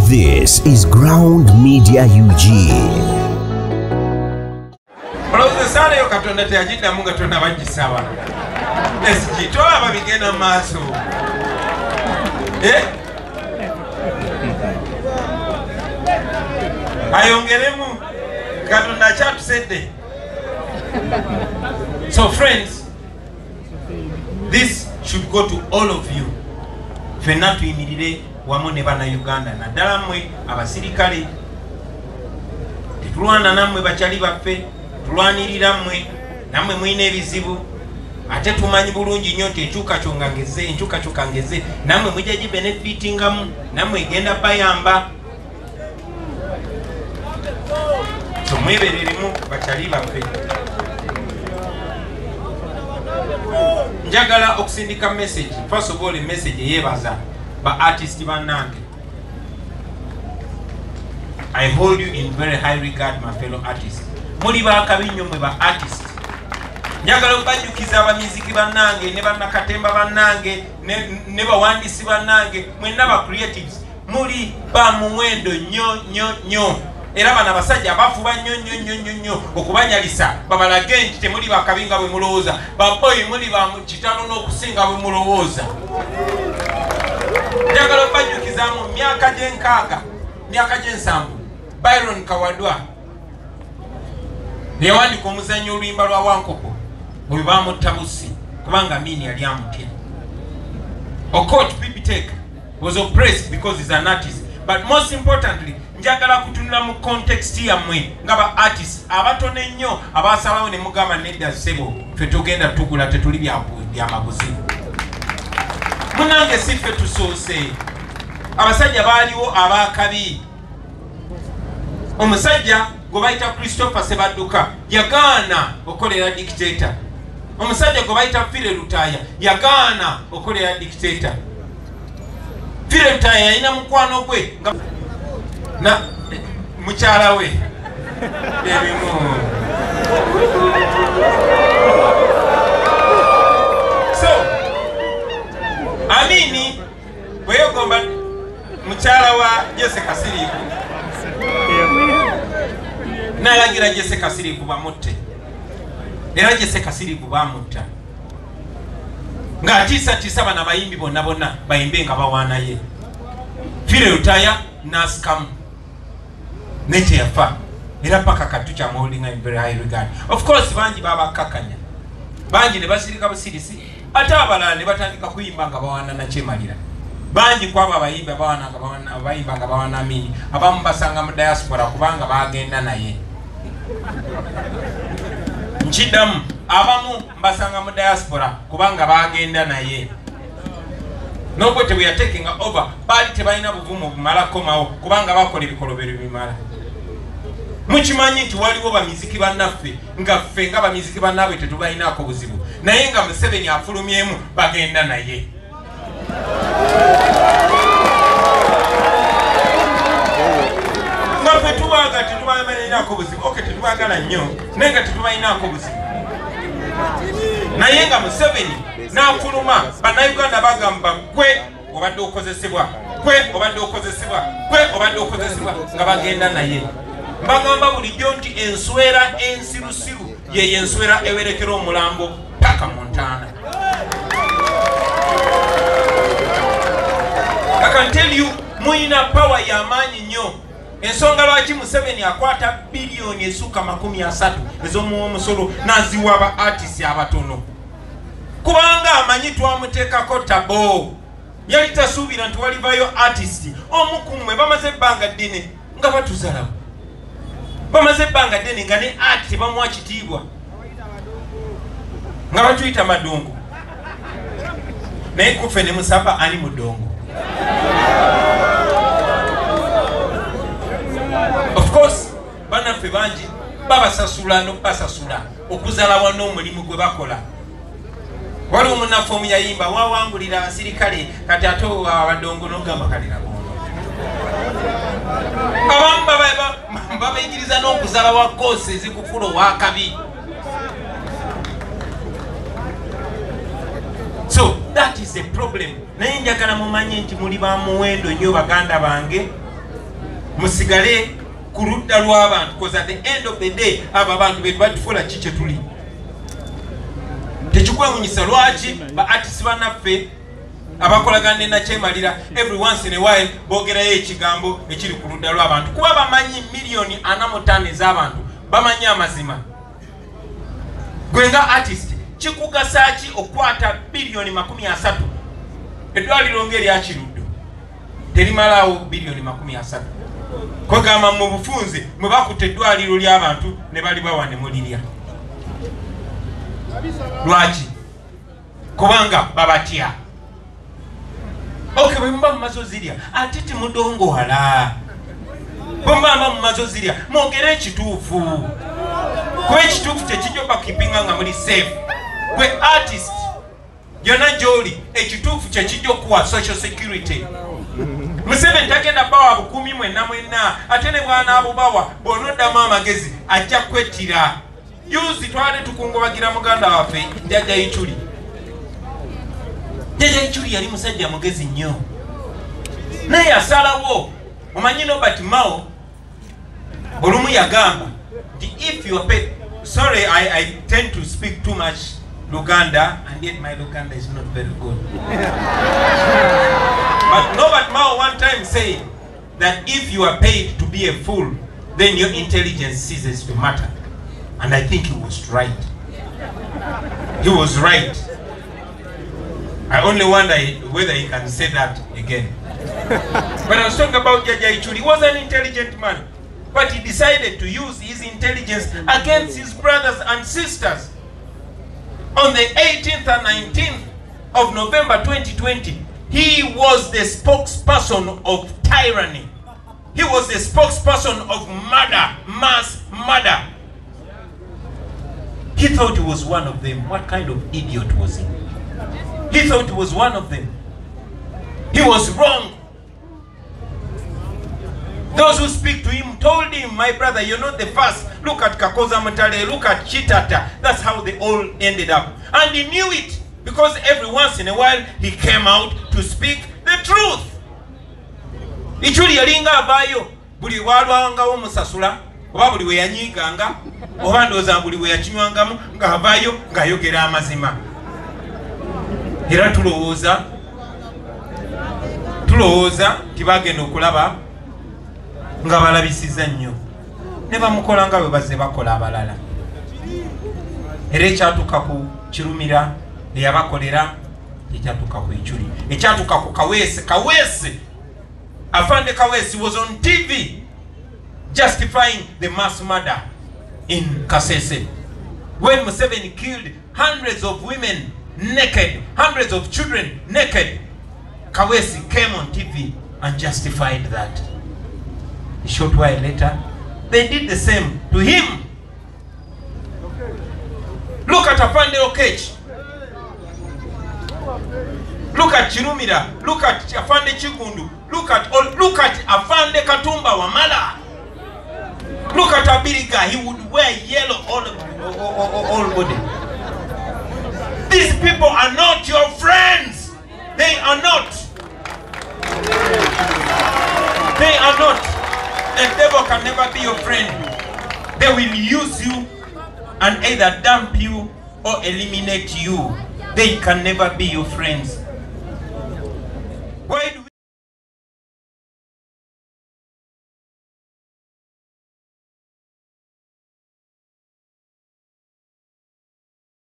This is Ground Media UG. Olowooza yo Katonda teyagiddamu nga tonna bagisaba. Toba babigenda mu maaso. Ayongeremu Katonda akyatusedde. So friends, this should go to all of you. Ffenna tuyimirire wamu ne bannayuganda naddala mmwe abasirikale. Tetulwana nammwe bakyali baffe, tulwanirira mmwe, nammwe mulina ebizibu. Ate tumanyi bulungi nnyo nti enkyukakyuka ngeze, nammwe mujja gibenefitingamu, nammwe egenda bayamba. So mwebereremu bakyali baffe. Njagala okusindika message. First of all, a message yebaza ba artist bannange. I hold you in very high regard, my fellow artists. Muli bakabinyo mwe ba artist. Njagala obanyukiza abamiziki bannange ne bannakatemba bannange ne bawandisi bannange mwenna ba creatives. Muli ba muwendo nnyo. Era bana basajja abafuba nnyo okubanyalisa babalage nti temuli bakabinga bwe mulowooza, baboyi muli ba kitalo n'okusinga bwe mulowooza. Njagala obanyukiza mu myaka gy'ensanvu Byron Kawadwa yawandika omuzannyo oluyimba lwa Wankoko bwe bamutta Bussi kubanga Mini yali amutya. Okot Pipitek was oppressed because he's an artist, but most importantly njagala kutunula mu context yammwe nga ba artists abatono ennyo abasalawo ne mugamba nedda ssebo ffe tugenda tugula tetuli byamaguzi. Munange si ffe tusoose, abasajja baaliwo abakabi. Omusajja gwe bayita Christopher Sebadduka yagaana okolera dictator. Omusajja gwe bayita Fire Lutaya yagaana okolera dictator. Fire Lutaya yalina mukwano gwe na mukyala we ebimu. So Amini bweyogomba mukyala wa Jesse Kasirifu n'alagira Jesse Kasirifu bamutte, era Jesse Kasirifu bamutta ng'atiisatiisa bana bayimbi bonna bayimbe nga bawaanaye. Fire Lutaya n'asikamu nete yafa, era paka katucha holding in very high regard. Of course banji baba kakanya, banji ne basirika busirisi, ate abalala ne batandika kuyimba nga bawana na Kyemalira. Banji kwaba bayimba nga bawana Amini, abamu basanga mu diaspora kubanga bagenda naye. Nchidamu abamu basanga mu diaspora kubanga bagenda naye. Nobody we are taking over, bali tebalina buvumu bumala komawo kubanga bakola ebikolobero bimala. Mukimanyi nti waliwo bamiziki bannaffe nga ffe nga bamiziki bannaabwe tetubalinaako buzibu, naye nga Museveni afulumyemu bagenda naye. Nga ffe tubaga tetubalinaako buzibu, oke tetubagala nnyo naye nga tetubalinaako buzibu, naye nga Museveni n'afuluma bannayuganda bagamba gwe obadde okozesebwa, nga bagenda naye. Mbagamba bulijjo nti enswera ensirusiru ye enswera ewerekera omulambo paka Montana. I can tell you muyina power y'amaanyi nnyo. Ensonga lwaki Museveni akwata biliyoni esukka 30 ez'omusolo n'aziwa aba artists abatono, kubanga amanyi twamuteekako tabo. Yali tasuubira nti walivayo artist omukumwe bamaze ebbanga ddene nga batuzalawo, bamaze ebbanga ddene nga ne art tebamuwa kitiibwa nga batuyita madongo, naye kuffe ne musaba ani mudongo. Of course bannaffe bangi babasasula n'obasasula okuzalawa n'omulimu gwe bakola. Waliwo munnaffe omu yayimba wawangulira abasirikale kati ate abadongo n'ogamba kalira bono. Abamu babayigiriza n'okuzala wa kkosi ezikufula owakabi. So that is a problem. Naye njagala mumanye nti muli ba muwendo nnyo baganda bange. musigale ku ludda lw'abantu, because at the end of the day abo abantu be batufuula kiki tuli. Tekikwewunyisa lwaki ba artists bannaffe abakolagana nakyemalira every once in a while boogerayo ekigambo ekiri ku ludda lw'abantu, kuba bamanyi miliyoni 45 ez'abantu bamanyi amazima. Gwe nga artist kikugasa ki okwata biliyoni 30? Eddwaliro ng'erya Kiruddo terimalawo biliyoni 30. Kwegamba mu bufunze mwe bakutte eddwaliro ly'abantu ne bali bawa ne mulirya. Lwaki? Kubanga babatya. Okay, bwe muba mumaze ozirya ate temudongoala. Bwe muba mumaze ozirya mwogere ekituufu. Kuba ekituufu tekijja bakipinga nga muli safe. Gwe artist yonna gy'oli ekituufu kyekijja okuwa social security. Museveni tagenda bawa bukuumi mwenna ate ne bw'anaabubawa bw'onoddamu amagezi ajja kwettira. Yuzi twali tukungubagira muganda waffe jjaja iculi. Jjaja iculi yali musajja mugezi nnyo, naye asalawo. Omanyi Robert Mao olumu yagamba nti if you are paid. Sorry, I tend to speak too much Luganda, and yet my Luganda is not very good. But Robert Mao one time said that if you are paid to be a fool, then your intelligence ceases to matter. And I think he was right. He was right. I only wonder whether he can say that again. When I was talking about Jjaja Iculi, he was an intelligent man, but he decided to use his intelligence against his brothers and sisters. On the 18th and 19th of November 2020, he was the spokesperson of tyranny. He was the spokesperson of murder, mass murder. He thought he was one of them. What kind of idiot was he? He thought he was one of them. He was wrong. Those who speak to him told him, my brother, you're not the first. Look at Kakoza Mutale, look at Chitata. That's how they all ended up. And he knew it, because every once in a while he came out to speak the truth. Iculi yalinga avayo buli walwangawo musasula oba buli we yanyiiganga oba ndowooza buli we yakinywangamu ng'avaayo ng'ayogera amazima. Era tulowooza nti bagenda okulaba nga balabisiza nnyo ne bamukola nga bwe bazze bakola abalala. Era ekyatuuka ku Kirumira eyabakolera ekyatuuka ku Iculi, ekyatuuka ku Kaweesi. Afande Kaweesi was on TV justifying the mass murder in Kasese. When Museveni killed hundreds of women naked, hundreds of children naked, Kaweesi came on TV and justified that. A short while later, they did the same to him. Look at Afande Okech. Look at Kirumira. Look at Afande Chigundu. Look at Afande Katumba Wamala. Look at Abiriga. He would wear yellow all body. These people are not your friends. They are not. They are not. The devil can never be your friend. They will use you and either dump you or eliminate you. They can never be your friends.